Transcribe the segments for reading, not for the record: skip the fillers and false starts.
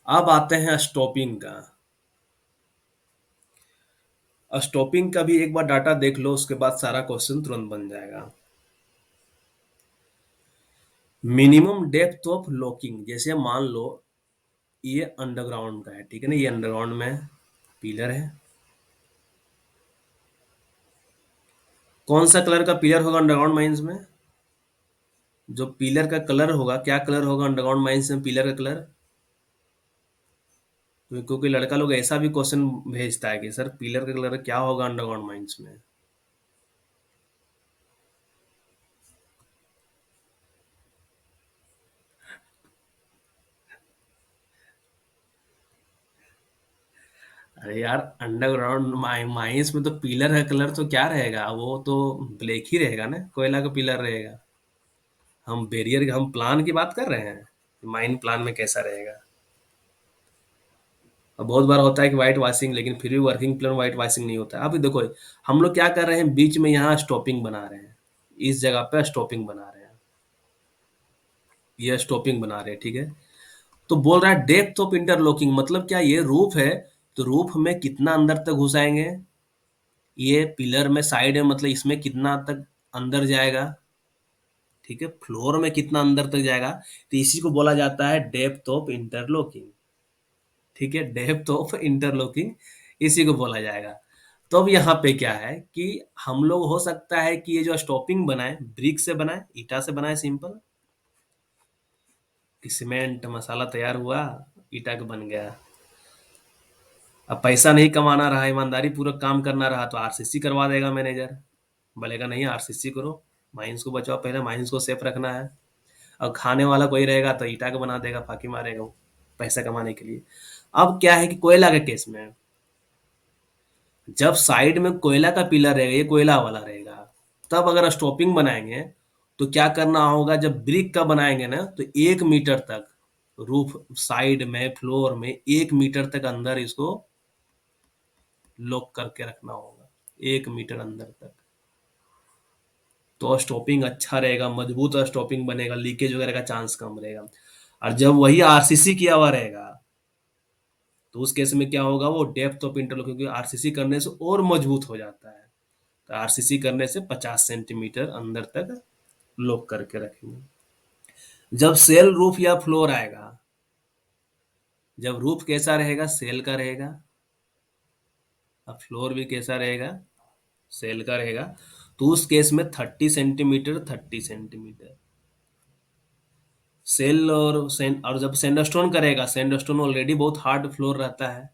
अब आते हैं स्टॉपिंग का। स्टॉपिंग का भी एक बार डाटा देख लो, उसके बाद सारा क्वेश्चन तुरंत बन जाएगा। मिनिमम डेप्थ ऑफ लॉकिंग, जैसे मान लो ये अंडरग्राउंड का है, ठीक है ना, ये अंडरग्राउंड में पिलर है। कौन सा कलर का पिलर होगा अंडरग्राउंड माइंस में? जो पिलर का कलर होगा, क्या कलर होगा अंडरग्राउंड माइंस में पिलर का कलर? क्योंकि लड़का लोग ऐसा भी क्वेश्चन भेजता है कि सर पिलर का कलर क्या होगा अंडरग्राउंड माइंस में। अरे यार, अंडरग्राउंड माइंस में तो पिलर का कलर तो क्या रहेगा, वो तो ब्लैक ही रहेगा ना, कोयला का पिलर रहेगा। हम प्लान की बात कर रहे हैं, माइन प्लान में कैसा रहेगा। अब बहुत बार होता है कि व्हाइट वॉशिंग, लेकिन फिर भी वर्किंग प्लान व्हाइट वॉशिंग नहीं होता है। अभी देखो, हम लोग क्या कर रहे हैं, बीच में यहाँ स्टॉपिंग बना रहे हैं, इस जगह पे स्टॉपिंग बना रहे हैं, ये स्टॉपिंग बना रहे हैं, ठीक है। तो बोल रहा है डेप्थ ऑफ इंटरलॉकिंग, मतलब क्या, ये रूफ है, तो रूफ में कितना अंदर तक घुसाएंगे, ये पिलर में साइड है, मतलब इसमें कितना तक अंदर जाएगा, ठीक है, फ्लोर में कितना अंदर तक जाएगा। तो इसी को बोला जाता है डेप्थ ऑफ इंटरलॉकिंग, ठीक है, डेप्थ ऑफ इंटरलॉकिंग इसी को बोला जाएगा। तो अब यहाँ पे क्या है कि हम लोग हो सकता है कि ये जो स्टॉपिंग बनाए ब्रिक से बनाए, ईटा से बनाए, सिंपल कि सीमेंट मसाला तैयार हुआ, ईटा का बन गया। अब पैसा नहीं कमाना रहा, ईमानदारी पूर्वक काम करना रहा, तो आरसीसी करवा देगा मैनेजर, बोलेगा नहीं आरसीसी करो, माइंस को बचाओ, पहले माइंस को सेफ रखना है। और खाने वाला कोई रहेगा तो ईटा का बना देगा, फाकी मारेगा वो पैसा कमाने के लिए। अब क्या है कि कोयला के केस में, जब साइड में कोयला का पिलर रहेगा, ये कोयला वाला रहेगा, तब अगर स्टॉपिंग बनाएंगे तो क्या करना होगा, जब ब्रिक का बनाएंगे ना, तो 1 मीटर तक रूफ साइड में फ्लोर में 1 मीटर तक अंदर इसको लॉक करके रखना होगा, 1 मीटर अंदर तक। तो स्टॉपिंग अच्छा रहेगा, मजबूत स्टॉपिंग बनेगा, लीकेज वगैरह का चांस कम रहेगा। और जब वही आरसीसी किया हुआ रहेगा, तो उस केस में क्या होगा, वो डेप्थ ऑफ इंटरलॉक, क्योंकि आरसीसी करने से और मजबूत हो जाता है, तो आरसीसी करने से 50 सेंटीमीटर अंदर तक लॉक करके रखेंगे। जब सेल रूफ या फ्लोर आएगा, जब रूफ कैसा रहेगा, सेल का रहेगा, अब फ्लोर भी कैसा रहेगा, सेल का रहेगा, तो उस केस में 30 सेंटीमीटर, 30 सेंटीमीटर सेल और जब सैंडस्टोन करेगा, सैंडस्टोन ऑलरेडी बहुत हार्ड फ्लोर रहता है,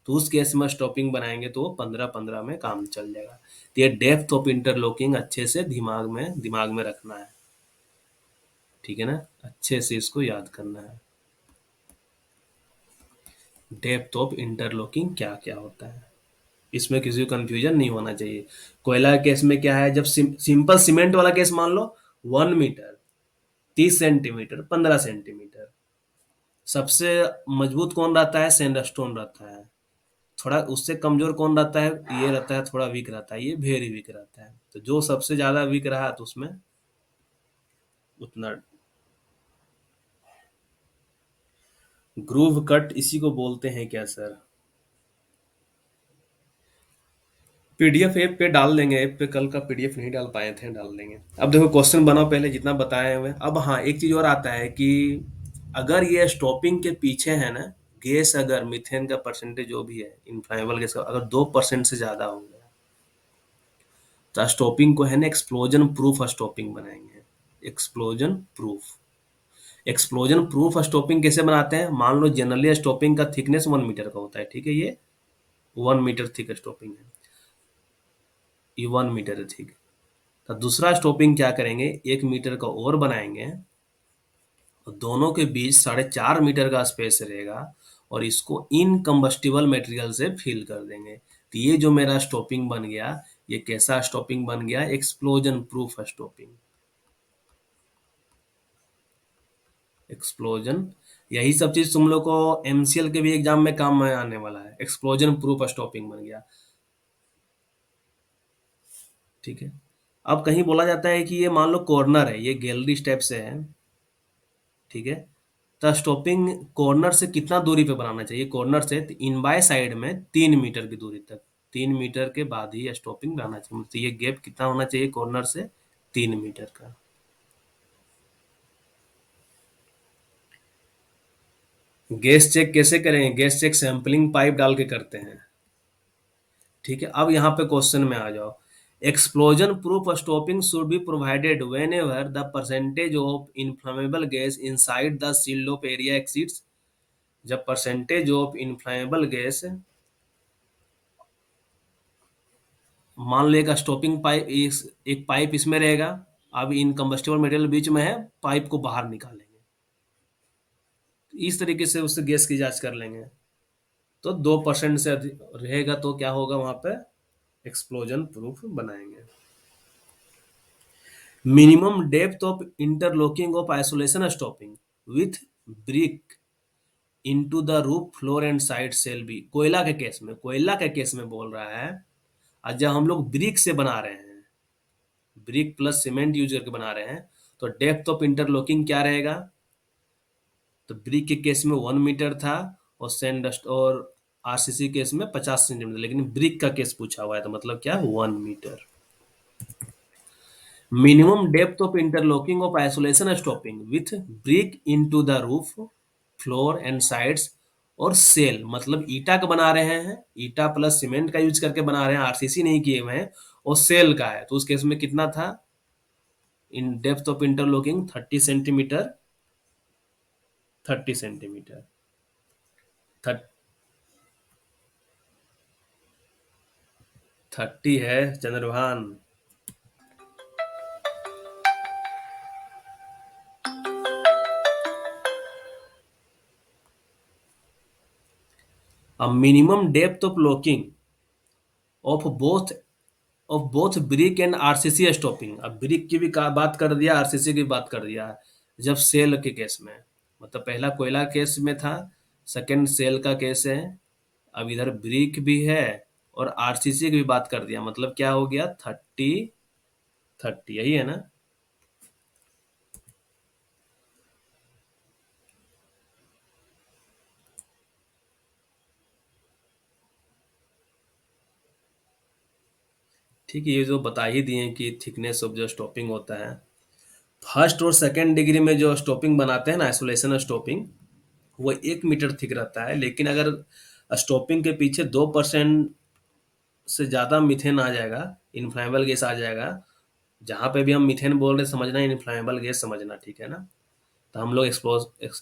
तो उस केस में स्टॉपिंग बनाएंगे तो 15-15 में काम चल जाएगा। तो ये डेप्थ ऑफ इंटरलॉकिंग अच्छे से दिमाग में रखना है, ठीक है ना, अच्छे से इसको याद करना है। डेप्थ ऑफ इंटरलॉकिंग क्या क्या होता है, इसमें किसी को कंफ्यूजन नहीं होना चाहिए। कोयला के केस में क्या है, जब सिंपल सीमेंट वाला केस मान लो, 1 मीटर, 30 सेंटीमीटर, 15 सेंटीमीटर। सबसे मजबूत कौन रहता है, सैंडस्टोन रहता है। थोड़ा उससे कमजोर कौन रहता है, ये रहता है, थोड़ा वीक रहता है, ये वेरी वीक रहता है। तो जो सबसे ज्यादा वीक रहा तो उसमें उतना। ग्रूव कट इसी को बोलते हैं क्या सर? पीडीएफ ऐप पे डाल देंगे, ऐप पे कल का पीडीएफ नहीं डाल पाए थे, डाल देंगे। अब देखो क्वेश्चन बनाओ पहले, जितना बताए हुए। अब हाँ, एक चीज और आता है कि अगर ये स्टॉपिंग के पीछे है ना, गैस अगर मीथेन का परसेंटेज जो भी है, इनफ्लामेबल गैस का अगर 2% से ज्यादा हो गया, तो स्टॉपिंग को है ना एक्सप्लोजन प्रूफ स्टॉपिंग बनाएंगे। Explosion proof. Explosion proof stopping कैसे बनाते हैं, मान लो जनरली स्टॉपिंग का थिकनेस 1 मीटर का होता है, ठीक है, ये 1 मीटर थिक स्टॉपिंग है, ये 1 मीटर है, ठीक है। तो दूसरा स्टॉपिंग क्या करेंगे, 1 मीटर का और बनाएंगे, और दोनों के बीच 4.5 मीटर का स्पेस रहेगा, और इसको इनकम्बस्टिबल मटेरियल से फिल कर देंगे। तो ये जो मेरा स्टॉपिंग बन गया, ये कैसा स्टॉपिंग बन गया, एक्सप्लोजन प्रूफ स्टॉपिंग। एक्सप्लोजन, यही सब चीज तुम लोग को एमसीएल के भी एग्जाम में काम में आने वाला है, एक्सप्लोजन प्रूफ स्टॉपिंग बन गया, ठीक है। अब कहीं बोला जाता है कि ये मान लो कॉर्नर है, ये गैलरी स्टेप से है, ठीक है, तो स्टॉपिंग कॉर्नर से कितना दूरी पे बनाना चाहिए? कॉर्नर से इन बाय साइड में 3 मीटर की दूरी तक, 3 मीटर के बाद ही स्टॉपिंग बनाना चाहिए। तो ये गैप कितना होना चाहिए कॉर्नर से? 3 मीटर का। गैस चेक कैसे करेंगे? गैस चेक सैंपलिंग पाइप डाल के करते हैं। ठीक है, अब यहाँ पे क्वेश्चन में आ जाओ। Explosion proof stopping should be provided whenever the percentage of inflammable gas inside the sealed off area exceeds. जब परसेंटेज ऑफ इन्फ्लेमेबल गैस, मान लो एक स्टॉपिंग पाइप, एक पाइप इसमें रहेगा। अब इन कंबस्टिबल मटेरियल बीच में है, पाइप को बाहर निकालेंगे। इस तरीके से उससे गैस की जांच कर लेंगे। तो 2% से अधिक रहेगा तो क्या होगा वहां पे? एक्सप्लोजन प्रूफ बनाएंगे। Minimum depth of interlocking of isolation stopping with brick into the roof floor and side shall be. कोयला के केस में, कोयला के केस में बोल रहा है, और जब हम लोग ब्रिक से बना रहे हैं, ब्रिक प्लस सीमेंट यूज करके बना रहे हैं, तो डेप्थ ऑफ इंटरलॉकिंग क्या रहेगा? तो ब्रिक के केस में 1 मीटर था, और सैंडस्ट और आरसीसी केस में 50 सेंटीमीटर, लेकिन ब्रिक का केस पूछा हुआ है तो मतलब क्या? 1 metre. Minimum depth of interlocking of isolation stopping with brick into the roof floor and sides और सेल, मतलब ईटा का बना रहे हैं, ईटा प्लस सीमेंट का यूज करके बना रहे हैं, आरसीसी नहीं किए हुए हैं, और सेल का है, तो उस केस में कितना था? In depth of interlocking 30 centimetre, 30 centimetre. 30 है चंद्रभान। अब minimum depth of locking of both, of both brick and RCC stopping. अब ब्रिक की भी बात कर दिया, आरसीसी की बात कर दिया। जब सेल के केस में, मतलब पहला कोयला केस में था, सेकंड सेल का केस है, अब इधर ब्रिक भी है और आरसीसी की भी बात कर दिया, मतलब क्या हो गया? 30 30, यही है ना? ठीक है, ये जो बता ही दिए कि थिकनेस ऑफ जो स्टॉपिंग होता है, फर्स्ट और सेकेंड डिग्री में जो स्टॉपिंग बनाते हैं ना, आइसोलेशन स्टॉपिंग, वो 1 मीटर थिक रहता है। लेकिन अगर स्टॉपिंग के पीछे 2% से ज़्यादा मीथेन आ जाएगा, इनफ्लामेबल गैस आ जाएगा, जहाँ पे भी हम मीथेन बोल रहे हैं समझना, इनफ्लामेबल गैस समझना, ठीक है ना? तो हम लोग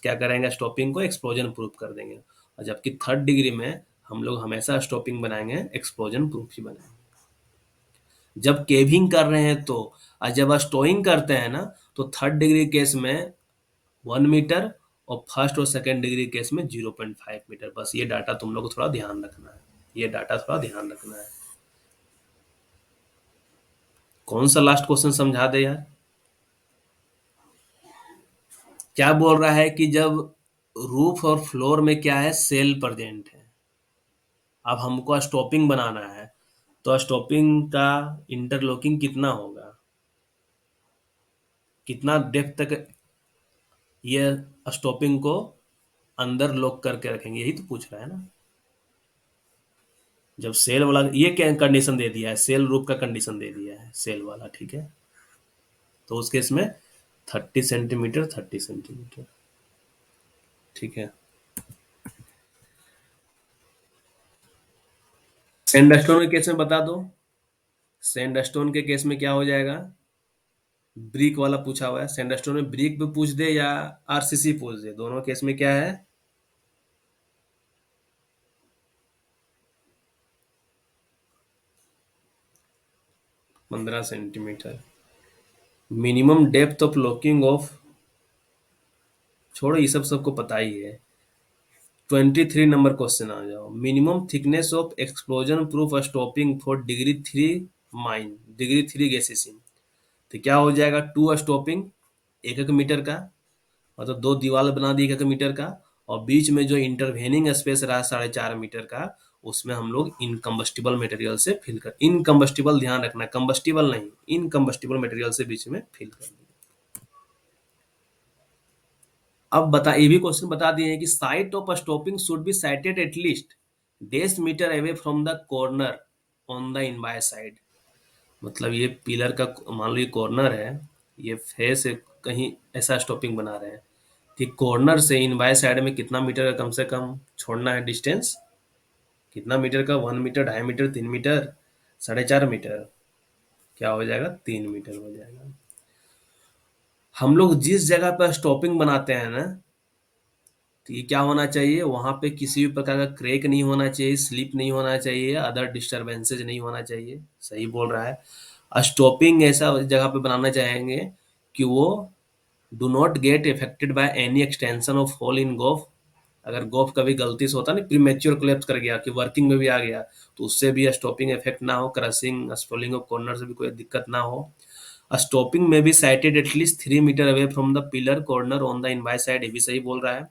क्या करेंगे? स्टॉपिंग को एक्सप्लोजन प्रूफ कर देंगे। और जबकि थर्ड डिग्री में हम लोग हमेशा स्टॉपिंग बनाएंगे एक्सप्लोजन प्रूफ ही बनाएंगे। जब केविंग कर रहे हैं तो, और जब स्टोइंग करते हैं ना, तो थर्ड डिग्री केस में 1 मीटर, और फर्स्ट और सेकेंड डिग्री केस में 0.5 मीटर। बस ये डाटा तुम लोग को थोड़ा ध्यान रखना है, ये डाटा थोड़ा ध्यान रखना है। कौन सा लास्ट क्वेश्चन समझा दे यार? क्या बोल रहा है कि जब रूफ और फ्लोर में क्या है? सेल प्रेजेंट है। अब हमको स्टॉपिंग बनाना है, तो स्टॉपिंग का इंटरलॉकिंग कितना होगा? कितना डेप्थ तक ये स्टॉपिंग को अंदर लॉक करके रखेंगे, यही तो पूछ रहा है ना? जब सेल वाला ये क्या कंडीशन दे दिया है, सेल रूप का कंडीशन दे दिया है सेल वाला, ठीक है, तो उस केस में 30 सेंटीमीटर, 30 सेंटीमीटर। ठीक है। सैंडस्टोन के केस में बता दो, सैंडस्टोन के केस में क्या हो जाएगा? ब्रिक वाला पूछा हुआ है, सैंडस्टोन में ब्रिक भी पूछ दे या आरसीसी पूछ दे, दोनों केस में क्या है? 15 centimetre. Minimum depth of locking of, छोड़ो ये सब सबको पता ही है। 23 नंबर क्वेश्चन आ जाओ। Minimum thickness of explosion proof stopping for degree 3 mine, degree 3 गैसेसिंग। तो क्या हो जाएगा? 2 स्टॉपिंग 1 1 मीटर का, मतलब 2 दीवार बना दी 1 1 मीटर का, और बीच में जो इंटरवेनिंग स्पेस रहा 4.5 मीटर का, उसमें हम लोग इनकम्बस्टिबल मटेरियल से फिल कर, इनकम्बस्टिबल ध्यान रखना, कंबस्टिबल नहीं, इनकम्बस्टिबल मटेरियल से बीच में फिल कर दिया। अब बता, ये भी क्वेश्चन बता दिए हैं कि site of stopping should be sited at least 10 metre away from the corner on the inbye side. मतलब ये पिलर का मान लो ये कॉर्नर है, ये फेस है, कहीं ऐसा स्टॉपिंग बना रहे हैं कि कॉर्नर से इन बाय साइड में कितना मीटर का कम से कम छोड़ना है डिस्टेंस, कितना मीटर का, 1 मीटर, 2.5 मीटर, 3 मीटर, 4.5 मीटर, क्या हो जाएगा, 3 मीटर हो जाएगा। हम लोग जिस जगह पर स्टॉपिंग बनाते हैं ना, तो ये क्या होना चाहिए, वहां पे किसी भी प्रकार का क्रैक नहीं होना चाहिए, स्लिप नहीं होना चाहिए, अदर डिस्टरबेंसेज नहीं होना चाहिए। सही बोल रहा है। स्टॉपिंग ऐसा जगह पे बनाना चाहेंगे कि वो do not get affected by any extension of hole in golf. अगर गोफ कभी गलती से होता ना प्रीमेच्योर कोलैप्स कर गया कि वर्किंग में भी आ गया, तो उससे भी स्टॉपिंग इफेक्ट ना हो, क्रशिंग स्पॉलिंग ऑफ कॉर्नर से भी कोई दिक्कत ना हो। स्टॉपिंग में भी sited at least 3 metre away from the pillar corner on the inbye side, ये भी सही बोल रहा है।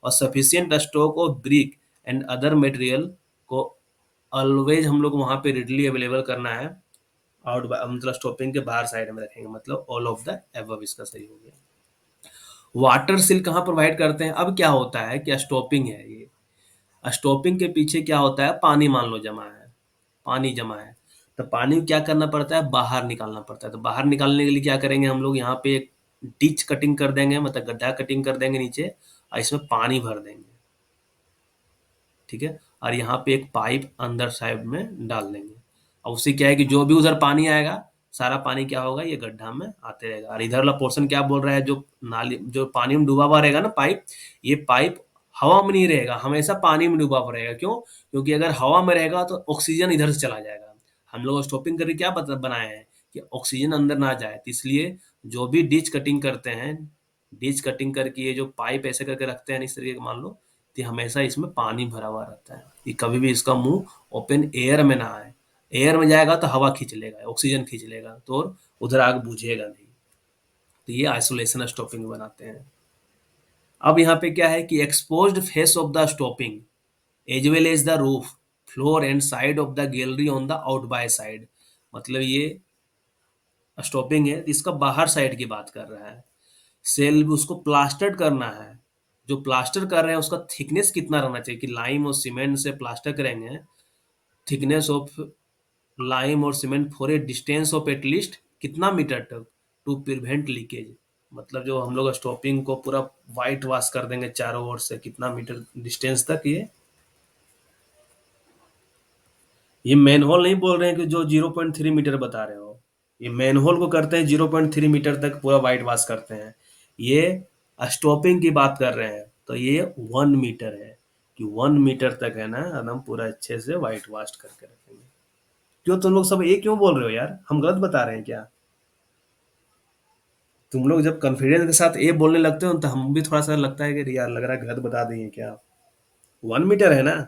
और sufficient stock of brick and other material को ऑलवेज हम लोग वहां पे रेडली अवेलेबल करना है। आउट मतलब स्टॉपिंग के बाहर साइड में रखेंगे, मतलब ऑल ऑफ द एबव इसका सही हो गया। वाटर सील कहाँ प्रोवाइड करते हैं, अब क्या होता है कि स्टॉपिंग है ये, स्टॉपिंग के पीछे क्या होता है, पानी मान लो जमा है, पानी जमा है, तो पानी को क्या करना पड़ता है, बाहर निकालना पड़ता है। तो बाहर निकालने के लिए क्या करेंगे हम लोग, यहाँ पे एक डिच कटिंग कर देंगे, मतलब गड्ढा कटिंग कर देंगे नीचे, और इसमें पानी भर देंगे, ठीक है। और यहाँ पे एक पाइप अंदर साइड में डाल देंगे, और उससे क्या है कि जो भी उधर पानी आएगा, सारा पानी क्या होगा, ये गड्ढा में आते रहेगा। और इधर वाला पोर्शन क्या बोल रहा है, जो नाली जो पानी में डूबा हुआ रहेगा ना पाइप, ये पाइप हवा में नहीं रहेगा, हमेशा पानी में डूबा हुआ रहेगा। क्यों? क्योंकि अगर हवा में रहेगा तो ऑक्सीजन इधर से चला जाएगा। हम लोग स्टॉपिंग करके क्या बनाए हैं कि ऑक्सीजन अंदर ना जाए, तो इसलिए जो भी डिच कटिंग करते हैं, डिच कटिंग करके ये जो पाइप ऐसे करके रखते हैं इस तरीके का मान लो, तो हमेशा इसमें पानी भरा हुआ रहता है, कि कभी भी इसका मुंह ओपन एयर में ना आए। एयर में जाएगा तो हवा खींच लेगा, ऑक्सीजन खींच लेगा, तो उधर आग बुझेगा नहीं। तो ये आइसोलेशन स्टॉपिंग बनाते हैं। अब यहाँ पे क्या है कि exposed face of the stopping as well as the roof floor and side of the gallery on the outbye side. मतलब ये स्टॉपिंग है, इसका बाहर साइड की बात कर रहा है। सेल भी उसको प्लास्टर्ड करना है। जो प्लास्टर कर रहे हैं उसका थिकनेस कितना रहना चाहिए, कि लाइम और सीमेंट से प्लास्टर करेंगे, थिकनेस ऑफ लाइम और cement for a distance of at least कितना मीटर तक, टू प्रिवेंट लीकेज। मतलब जो हम लोग स्टॉपिंग को पूरा वाइट वॉश कर देंगे चारों ओर से, कितना मीटर डिस्टेंस तक, ये मैनहोल नहीं बोल रहे हैं कि जो 0.3 मीटर बता रहे हो, ये मैनहोल को करते हैं 0.3 मीटर तक पूरा वाइट वॉश करते हैं। ये स्टॉपिंग की बात कर रहे हैं, तो ये 1 मीटर है, कि 1 मीटर तक है ना एकदम पूरा अच्छे से वाइट वॉश करके रखेंगे। क्यों तुम लोग सब ये क्यों बोल रहे हो यार, हम गलत बता रहे हैं क्या? तुम लोग जब कॉन्फिडेंस के साथ ये बोलने लगते हो तो हम भी थोड़ा सा लगता है कि यार लग रहा है गलत बता देंगे क्या। 1 मीटर है ना,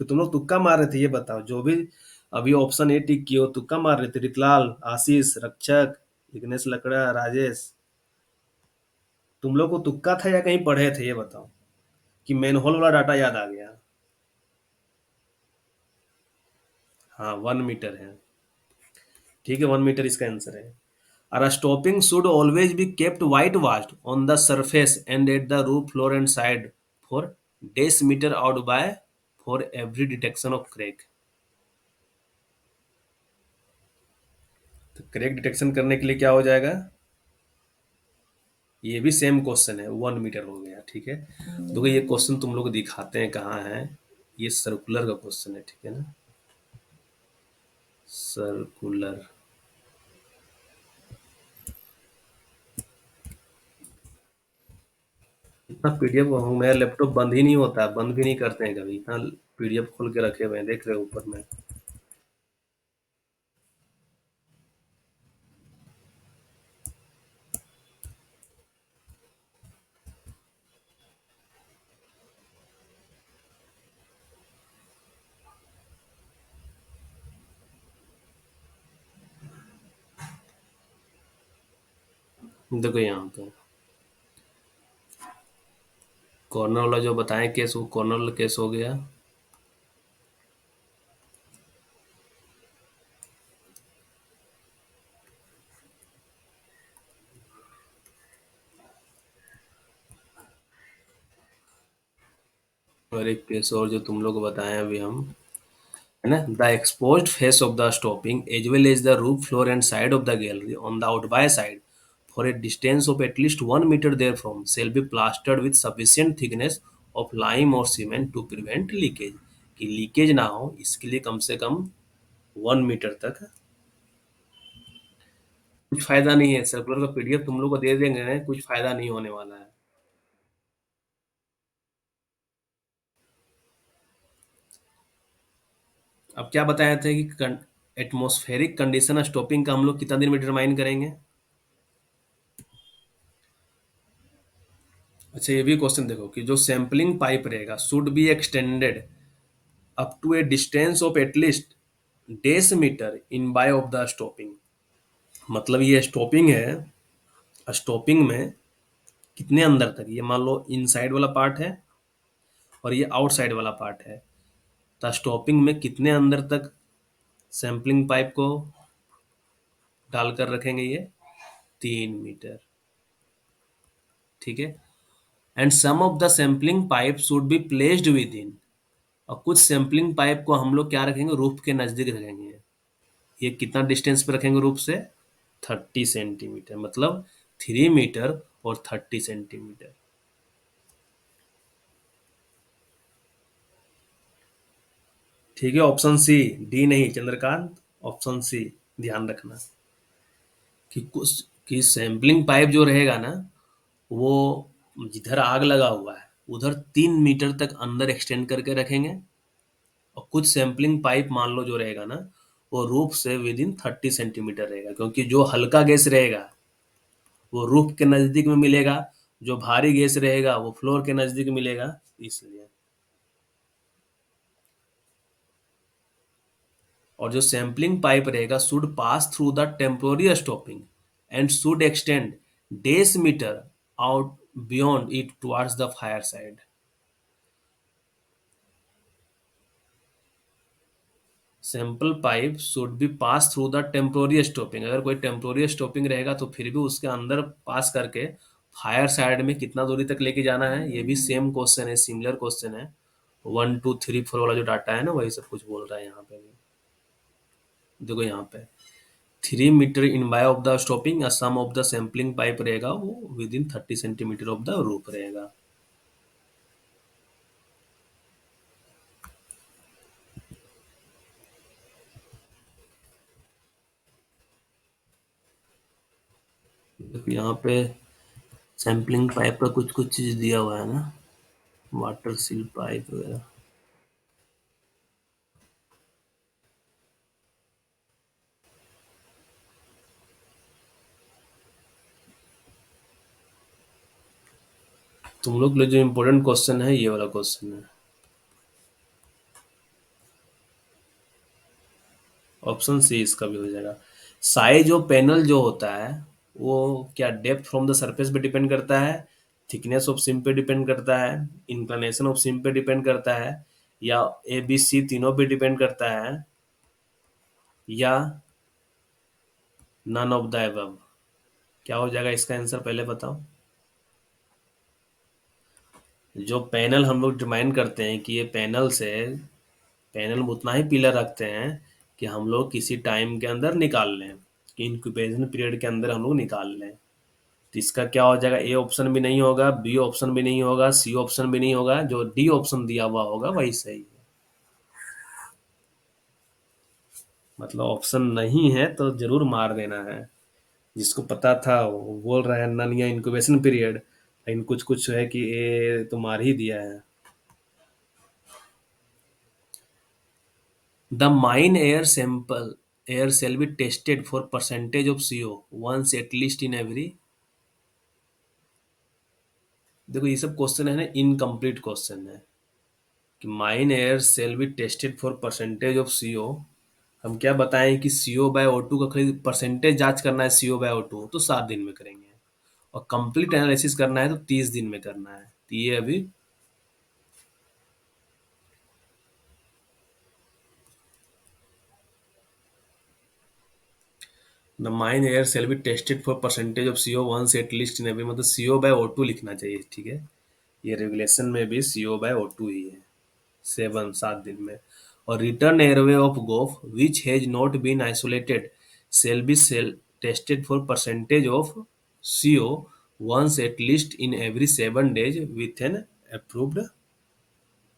तो तुम लोग तुक्का मार रहे थे, ये बताओ जो भी अभी ऑप्शन ए टिक किए हो, तुक्का मार रहे थे, रितलाल, आशीष, रक्षक, विघ्नेश लकड़ा, राजेश, तुम लोग को तुक्का था या कहीं पढ़े थे, ये बताओ, कि मैनहोल वाला डाटा याद आ गया? हाँ 1 मीटर है, ठीक है, 1 मीटर इसका आंसर है। और stopping should always be kept white washed on the surface and at the roof floor and side for decimetre outbye for every detection of crack. तो क्रैक डिटेक्शन करने के लिए क्या हो जाएगा, ये भी सेम क्वेश्चन है, 1 मीटर हो गया, ठीक है। देखो ये क्वेश्चन तुम लोग दिखाते हैं कहाँ है, ये सर्कुलर का क्वेश्चन है, ठीक है ना, सर्कुलर। इतना पीडीएफ मेरा लैपटॉप बंद ही नहीं होता, बंद भी नहीं करते हैं कभी, इतना पीडीएफ खोल के रखे हुए हैं, देख रहे हो ऊपर में। देखो यहाँ पे कॉर्नर वाला जो बताएं केस, वो कॉर्नर वाला केस हो गया। और एक केस और जो तुम लोग को बताएं अभी हम, है ना, the exposed face of the stopping as well as the roof floor and side of the gallery on the outbye side for a distance of at least 1 metre there from shall be plastered with sufficient thickness of lime और cement to prevent leakage. कि leakage ना हो इसके लिए कम से कम 1 metre तक। कुछ फायदा नहीं है, सर्कुलर का पीडीएफ तुम लोग को दे देंगे, कुछ फायदा नहीं होने वाला है। अब क्या बताए थे कि एटमॉस्फेरिक कंडीशन स्टॉपिंग का हम लोग कितना दिन में डिटरमाइन करेंगे। अच्छा ये भी क्वेश्चन देखो कि जो सैंपलिंग पाइप रहेगा should be extended up to a distance of at least decimetre inbye of the stopping. मतलब ये स्टॉपिंग है, स्टॉपिंग में कितने अंदर तक, ये मान लो इनसाइड वाला पार्ट है और ये आउटसाइड वाला पार्ट है, तो स्टॉपिंग में कितने अंदर तक सैंपलिंग पाइप को डालकर रखेंगे ये 3 मीटर। ठीक है। And some of the sampling pipe should be placed within, और कुछ सैंपलिंग पाइप को हम लोग क्या रखेंगे, रूफ के नजदीक रखेंगे। ये कितना डिस्टेंस पे रखेंगे रूफ से, 30 सेंटीमीटर, मतलब 3 मीटर और 30 सेंटीमीटर। ठीक है, ऑप्शन सी, डी नहीं चंद्रकांत, ऑप्शन सी ध्यान रखना कि कुछ कि सैंपलिंग पाइप जो रहेगा ना, वो जिधर आग लगा हुआ है उधर 3 मीटर तक अंदर एक्सटेंड करके रखेंगे, और कुछ सैंपलिंग पाइप मान लो जो रहेगा ना, वो रूफ से विद इन 30 सेंटीमीटर रहेगा, क्योंकि जो हल्का गैस रहेगा वो रूफ के नजदीक में मिलेगा, जो भारी गैस रहेगा वो फ्लोर के नजदीक मिलेगा, इसलिए। और जो सैंपलिंग पाइप रहेगा should pass through the temporary stopping and should extend decimetre out beyond it towards the fire side. Sample pipe should B pass through the temporary stopping, अगर कोई टेम्पोररी स्टॉपिंग रहेगा तो फिर भी उसके अंदर पास करके फायर साइड में कितना दूरी तक लेके जाना है, ये भी सेम क्वेश्चन है, सिमिलर क्वेश्चन है। 1 2 3 4 वाला जो डाटा है ना वही सब कुछ बोल रहा है यहाँ पे भी। देखो यहाँ पे 3 metre inbye of the stopping, some of the sampling pipe रहेगा वो within 30 centimetre of the roof रहेगा। देखो यहाँ पे सैंपलिंग पाइप का कुछ कुछ चीज दिया हुआ है ना, वाटर सील पाइप वगैरह। तुम लोग के लिए जो इम्पोर्टेंट क्वेश्चन है ये वाला क्वेश्चन है, ऑप्शन सी इसका भी हो जाएगा। साइज ऑफ पैनल जो होता है वो क्या डेप्थ फ्रॉम द सरफेस पे डिपेंड करता है, थिकनेस ऑफ सिम पे डिपेंड करता है, इंक्लिनेशन ऑफ सिम पे डिपेंड करता है, या ए बी सी तीनों पे डिपेंड करता है, या नन ऑफ द अबव। क्या हो जाएगा इसका आंसर पहले बताओ। जो पैनल हम लोग डिमाइन करते हैं कि ये पैनल से, पैनल में उतना ही पिलर रखते हैं कि हम लोग किसी टाइम के अंदर निकाल लें, कि इंक्यूबेशन पीरियड के अंदर हम लोग निकाल लें। तो इसका क्या हो जाएगा, ए ऑप्शन भी नहीं होगा, बी ऑप्शन भी नहीं होगा, सी ऑप्शन भी नहीं होगा, जो डी ऑप्शन दिया हुआ होगा वही सही है। मतलब ऑप्शन नहीं है तो जरूर मार देना है। जिसको पता था वो बोल रहा है नन या इंक्यूबेशन पीरियड, लेकिन कुछ कुछ है कि ए तो मार ही दिया है। The mine air shall be tested for percentage of CO once at least in every। देखो ये सब क्वेश्चन है ना, इनकम्प्लीट क्वेश्चन है कि mine air shall be tested for percentage of CO. हम क्या बताएं कि सीओ बाय ओ टू का खाली परसेंटेज जांच करना है, सीओ बाय ओ टू तो 7 दिन में करेंगे, और कंप्लीट एनालिसिस करना है तो 30 दिन में करना है, तो ये अभी। The mine air shall be tested for percentage of CO once at least in every, मतलब सीओ बाय ओ टू लिखना चाहिए। ठीक है, ये रेगुलेशन में भी सीओ बाय ओ टू ही है। 7 7 दिन में। और return airway of goaf which has not been isolated shall be shall tested for percentage of CO once at least in every 7 days with an approved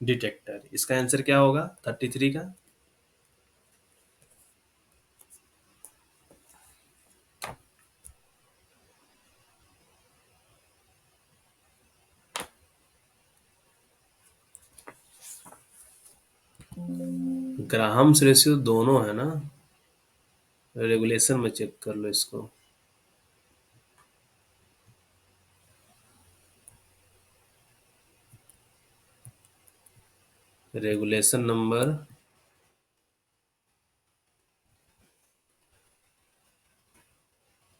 detector. इसका answer क्या होगा 33 का? Graham's ratio दोनों है ना, रेगुलेशन में check कर लो इसको। रेगुलेशन नंबर,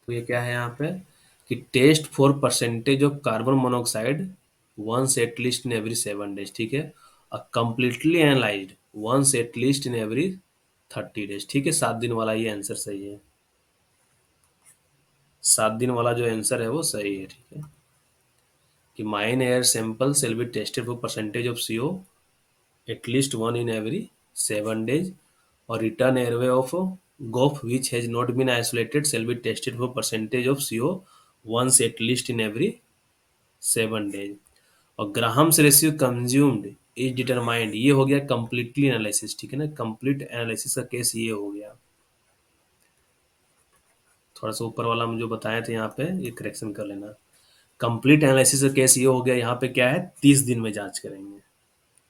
तो ये क्या है यहाँ पे कि test for percentage of carbon monoxide once at least in every 7 days, ठीक है। Completely analysed once at least in every 30 days, ठीक है। 7 दिन वाला ये आंसर सही है। 7 दिन वाला जो आंसर है वो सही है, ठीक है। कि mine air sample shall be tested for percentage of CO at least one in every 7 days, or return airway of GOF which has not been isolated shall be tested for percentage of CO once at least in every 7 days। और Graham's ratio consumed is determined, ये हो गया completely analysis, ठीक है ना। Complete analysis का case ये हो गया। थोड़ा सा ऊपर वाला हम जो बताए थे यहाँ पे ये करेक्शन कर लेना। कंप्लीट एनालिसिस का केस ये हो गया, यहाँ पे क्या है 30 दिन में जांच करेंगे।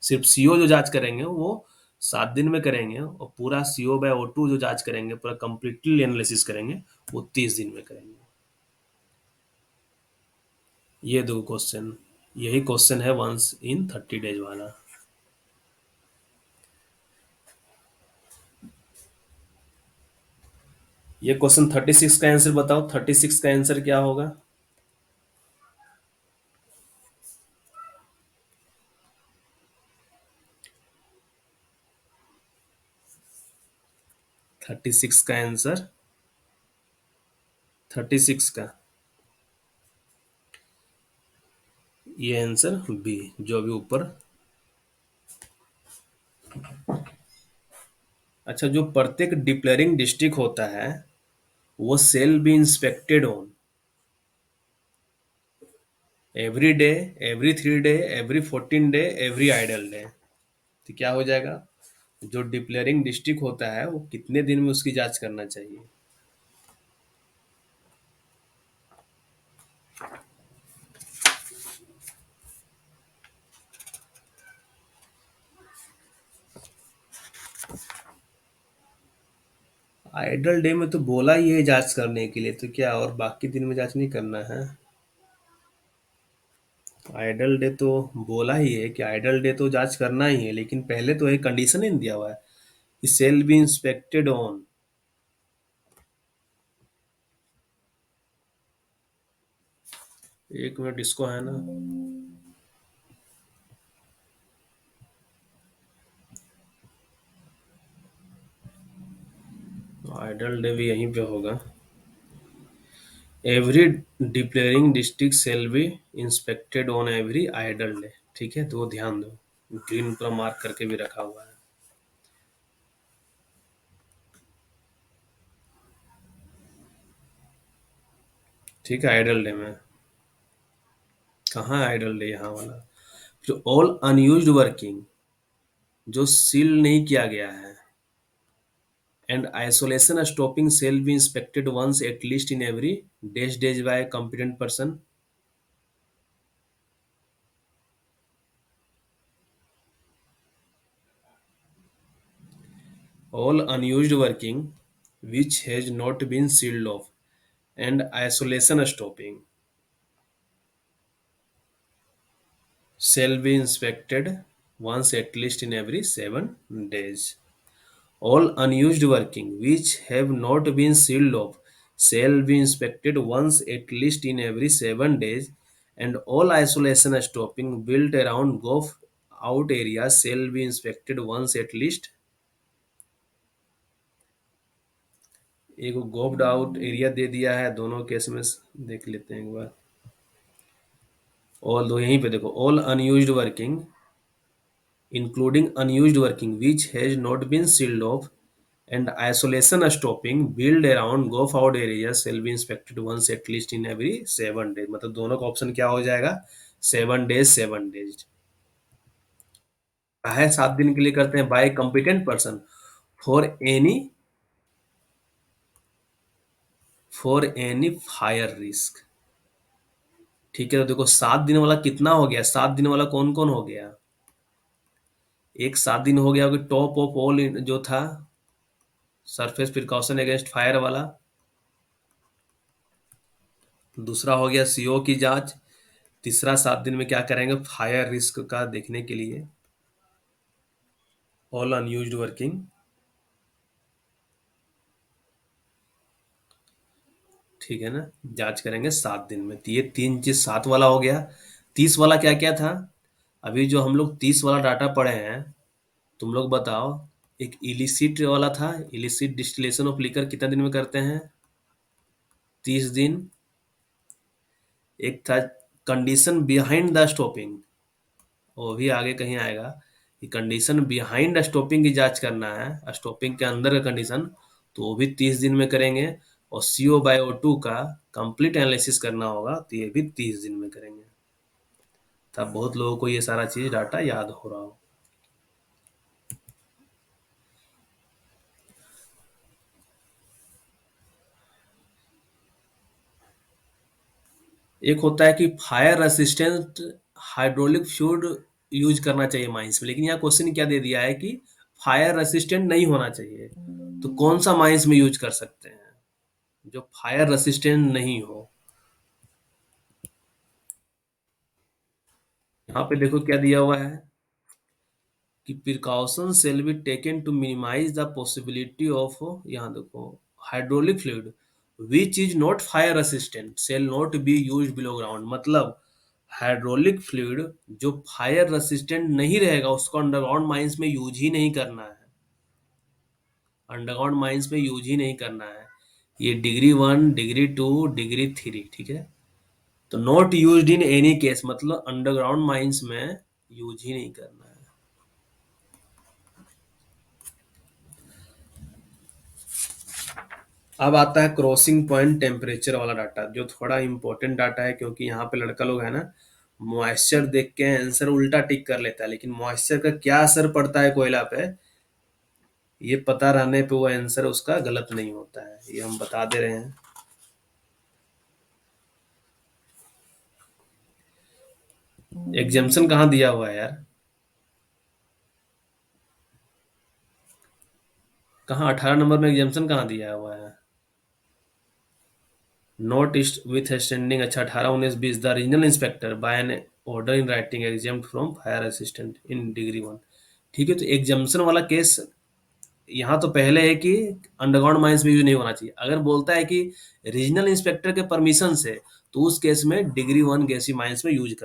सिर्फ CO जो जांच करेंगे वो 7 दिन में करेंगे, और पूरा CO/O2 जो जांच करेंगे, पूरा कंप्लीटली एनालिसिस करेंगे, वो 30 दिन में करेंगे। ये दो क्वेश्चन, यही क्वेश्चन है वंस इन 30 डेज वाला। ये क्वेश्चन 36 का आंसर बताओ, 36 का आंसर क्या होगा? 36 का आंसर, 36 का ये आंसर बी, जो अभी ऊपर। अच्छा, जो प्रत्येक डिक्लेयरिंग डिस्ट्रिक्ट होता है वो shall be inspected on every day, every 3 day, every 14 day, every idle day. तो क्या हो जाएगा, जो डिक्लेयरिंग डिस्ट्रिक्ट होता है वो कितने दिन में उसकी जांच करना चाहिए? आइडल डे में तो बोला ही है जांच करने के लिए, तो क्या और बाकी दिन में जांच नहीं करना है? आइडल डे तो बोला ही है कि आइडल डे तो जांच करना ही है, लेकिन पहले तो एक कंडीशन ही दिया हुआ है, सेल बी इंस्पेक्टेड ऑन। एक मिनट, इसको है ना, आइडल डे भी यहीं पे होगा। Every declaring district shall be inspected on every idle day, ठीक है। तो वो ध्यान दो, ग्रीन पर मार्क करके भी रखा हुआ है, ठीक है। आइडल डे में कहाँ है आइडल डे, यहाँ वाला। जो ऑल अनयूज्ड वर्किंग, जो सील नहीं किया गया है, and isolation stopping shall be inspected once at least in every days by competent person. All unused working which has not been sealed off and isolation stopping shall be inspected once at least in every 7 days. All unused working which have not been sealed off shall be inspected once at least in every 7 days, and all isolation stopping built around golf out areas shall be inspected once at least। एक गोफ्ड out area दे दिया है, दोनों case में देख लेते हैं एक बार। All दो यहीं पे देखो, all unused working including unused working which has not been sealed off, and isolation stopping build around go forward areas shall be inspected once at least in every 7 days। मतलब दोनों का ऑप्शन क्या हो जाएगा? 7 days 7 days। है 7 दिन के लिए करते हैं bye competent person for any fire risk. ठीक है, तो देखो 7 दिन वाला कितना हो गया? 7 दिन वाला कौन कौन हो गया? एक 7 दिन हो गया कि टॉप ऑफ ऑल जो था सरफेस प्रिकॉशन अगेंस्ट फायर वाला। दूसरा हो गया सीओ की जांच। तीसरा 7 दिन में क्या करेंगे? फायर रिस्क का देखने के लिए ऑल अनयूज्ड वर्किंग। ठीक है ना, जांच करेंगे 7 दिन में। तो ये 3 चीज 7 वाला हो गया। 30 वाला क्या क्या था? अभी जो हम लोग 30 वाला डाटा पढ़े हैं, तुम लोग बताओ। एक इलिसिट वाला था, इलिसिट डिस्टिलेशन ऑफ लिकर कितना दिन में करते हैं? 30 दिन। एक था कंडीशन बिहाइंड द स्टॉपिंग, वो भी आगे कहीं आएगा कि कंडीशन बिहाइंड स्टॉपिंग की जांच करना है, स्टॉपिंग के अंदर का कंडीशन, तो वो भी 30 दिन में करेंगे। और CO बाय O2 का कंप्लीट एनालिसिस करना होगा, तो ये भी 30 दिन में करेंगे। तब बहुत लोगों को ये सारा चीज डाटा याद हो रहा हो। एक होता है कि fire resistant hydraulic fluid use करना चाहिए माइंस में, लेकिन यहाँ क्वेश्चन क्या दे दिया है कि फायर रेसिस्टेंट नहीं होना चाहिए। तो कौन सा माइंस में यूज कर सकते हैं जो फायर रेसिस्टेंट नहीं हो? यहाँ पे देखो क्या दिया हुआ है कि precaution shall be taken to minimise the possibility of, यहाँ देखो, hydraulic fluid which is not fire resistant shall not be use below ground. मतलब हाइड्रोलिक फ्लूइड जो फायर रेसिस्टेंट नहीं रहेगा उसको अंडरग्राउंड माइंस में यूज ही नहीं करना है। अंडरग्राउंड माइंस में यूज ही नहीं करना है। ये डिग्री 1, डिग्री 2, डिग्री 3, ठीक है। तो not used in any case, मतलब अंडरग्राउंड माइंस में यूज ही नहीं करना है। अब आता है क्रॉसिंग पॉइंट टेम्परेचर वाला डाटा, जो थोड़ा इंपॉर्टेंट डाटा है, क्योंकि यहाँ पे लड़का लोग है ना, मॉइस्चर देख के आंसर उल्टा टिक कर लेता है, लेकिन मॉइस्चर का क्या असर पड़ता है कोयला पे, ये पता रहने पे वो आंसर उसका गलत नहीं होता है। ये हम बता दे रहे हैं। एग्जाम्पशन कहाँ दिया हुआ है यार? कहाँ 18 नंबर में एग्जाम्पशन कहाँ दिया हुआ है? Notwithstanding. अच्छा, 18, 19, 20 the regional inspector by an order in writing exempt from fire assistant in degree 1। ठीक है, तो एग्जाम्पशन वाला केस यहाँ तो पहले है कि अंडरग्राउंड माइंस में यूज नहीं होना चाहिए। अगर बोलता है कि रीजनल इंस्पेक्टर के परमिशन से, तो उस केस में डिग्री 1 गैसी माइंस में यूज कर